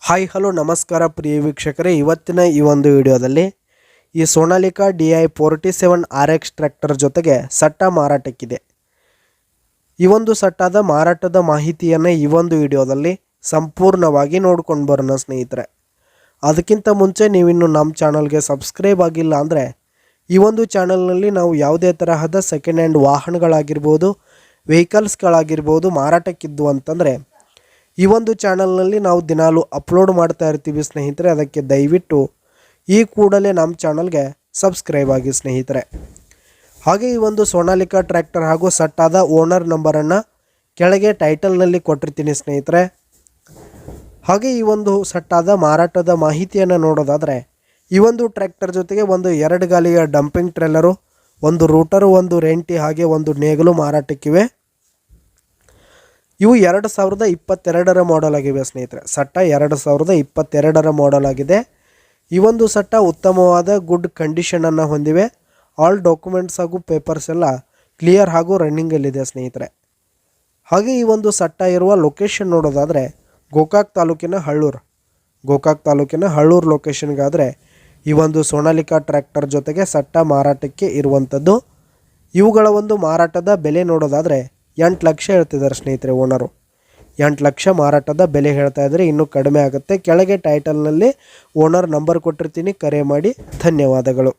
Hi hello ನಮಸ್ಕಾರ ಪ್ರಿಯ ವೀಕ್ಷಕರೇ, ಇವತ್ತಿನ ಈ ಒಂದು ವಿಡಿಯೋದಲ್ಲಿ ಈ ಸೋನಾಲಿಕಾ DI 47 RX ಟ್ರ್ಯಾಕ್ಟರ್ ಜೊತೆಗೆ ಸಟ್ಟ ಮಾರಾಟಕ್ಕಿದೆ. ಈ ಒಂದು ಸಟ್ಟಾದ ಮಾರಾಟದ ಮಾಹಿತಿಯನ್ನು ಈ ಒಂದು ವಿಡಿಯೋದಲ್ಲಿ ಸಂಪೂರ್ಣವಾಗಿ ನೋಡ್ಕೊಂಡು ಬರೋಣ ಸ್ನೇಹಿತರೆ. ಅದಕ್ಕಿಂತ ಮುಂಚೆ ನೀವಿನ್ನು ನಮ್ಮ ಚಾನಲ್ಗೆ ಸಬ್ಸ್ಕ್ರೈಬ್ ಆಗಿಲ್ಲ ಅಂದರೆ ಈ ಒಂದು ಚಾನಲ್ನಲ್ಲಿ ನಾವು ಯಾವುದೇ ತರಹದ ಸೆಕೆಂಡ್ ಹ್ಯಾಂಡ್ ವಾಹನಗಳಾಗಿರ್ಬೋದು, ವೆಹಿಕಲ್ಸ್ಗಳಾಗಿರ್ಬೋದು ಮಾರಾಟಕ್ಕಿದ್ದು ಅಂತಂದರೆ ಈ ಒಂದು ಚಾನಲ್ನಲ್ಲಿ ನಾವು ದಿನಾಲು ಅಪ್ಲೋಡ್ ಮಾಡ್ತಾ ಇರ್ತೀವಿ ಸ್ನೇಹಿತರೆ. ಅದಕ್ಕೆ ದಯವಿಟ್ಟು ಈ ಕೂಡಲೇ ನಮ್ಮ ಚಾನಲ್ಗೆ ಸಬ್ಸ್ಕ್ರೈಬ್ ಆಗಿ ಸ್ನೇಹಿತರೆ. ಹಾಗೆ ಈ ಒಂದು ಸೋನಾಲಿಕಾ ಟ್ರ್ಯಾಕ್ಟರ್ ಹಾಗೂ ಸಟ್ಟಾದ ಓನರ್ ನಂಬರನ್ನು ಕೆಳಗೆ ಟೈಟಲ್ನಲ್ಲಿ ಕೊಟ್ಟಿರ್ತೀನಿ ಸ್ನೇಹಿತರೆ. ಹಾಗೆ ಈ ಒಂದು ಸಟ್ಟಾದ ಮಾರಾಟದ ಮಾಹಿತಿಯನ್ನು ನೋಡೋದಾದರೆ ಈ ಒಂದು ಟ್ರ್ಯಾಕ್ಟರ್ ಜೊತೆಗೆ ಒಂದು 2 ಗಾಲಿಯ ಡಂಪಿಂಗ್ ಟ್ರೇಲರು, ಒಂದು ರೂಟರು, ಒಂದು ರೆಂಟಿ ಹಾಗೆ ಒಂದು ನೇಗಲು ಮಾರಾಟಕ್ಕಿವೆ. ಇವು 2022ರ ಮಾಡೆಲ್ ಆಗಿವೆ ಸ್ನೇಹಿತರೆ. ಸಟ್ಟ 2022ರ ಮಾಡೆಲ್ ಆಗಿದೆ. ಈ ಒಂದು ಸಟ್ಟ ಉತ್ತಮವಾದ ಗುಡ್ ಕಂಡೀಷನನ್ನು ಹೊಂದಿವೆ. ಆಲ್ ಡಾಕ್ಯುಮೆಂಟ್ಸ್ ಹಾಗೂ ಪೇಪರ್ಸ್ ಎಲ್ಲ ಕ್ಲಿಯರ್ ಹಾಗೂ ರನ್ನಿಂಗಲ್ಲಿದೆ ಸ್ನೇಹಿತರೆ. ಹಾಗೆ ಈ ಒಂದು ಸಟ್ಟ ಇರುವ ಲೊಕೇಶನ್ ನೋಡೋದಾದರೆ ಗೋಕಾಕ್ ತಾಲೂಕಿನ ಹಳ್ಳೂರು ಲೊಕೇಶನ್ಗಾದರೆ ಈ ಒಂದು ಸೋನಾಲಿಕಾ ಟ್ರ್ಯಾಕ್ಟರ್ ಜೊತೆಗೆ ಸಟ್ಟ ಮಾರಾಟಕ್ಕೆ ಇರುವಂಥದ್ದು. ಇವುಗಳ ಒಂದು ಮಾರಾಟದ ಬೆಲೆ ನೋಡೋದಾದರೆ 8 ಲಕ್ಷ ಹೇಳ್ತಿದ್ದಾರೆ ಸ್ನೇಹಿತರೆ. ಓನರು 8 ಲಕ್ಷ ಮಾರಾಟದ ಬೆಲೆ ಹೇಳ್ತಾ ಇದ್ದಾರೆ. ಇನ್ನೂ ಕಡಿಮೆ ಆಗುತ್ತೆ. ಕೆಳಗೆ ಟೈಟಲ್ನಲ್ಲಿ ಓನರ್ ನಂಬರ್ ಕೊಟ್ಟಿರ್ತೀನಿ, ಕರೆ ಮಾಡಿ. ಧನ್ಯವಾದಗಳು.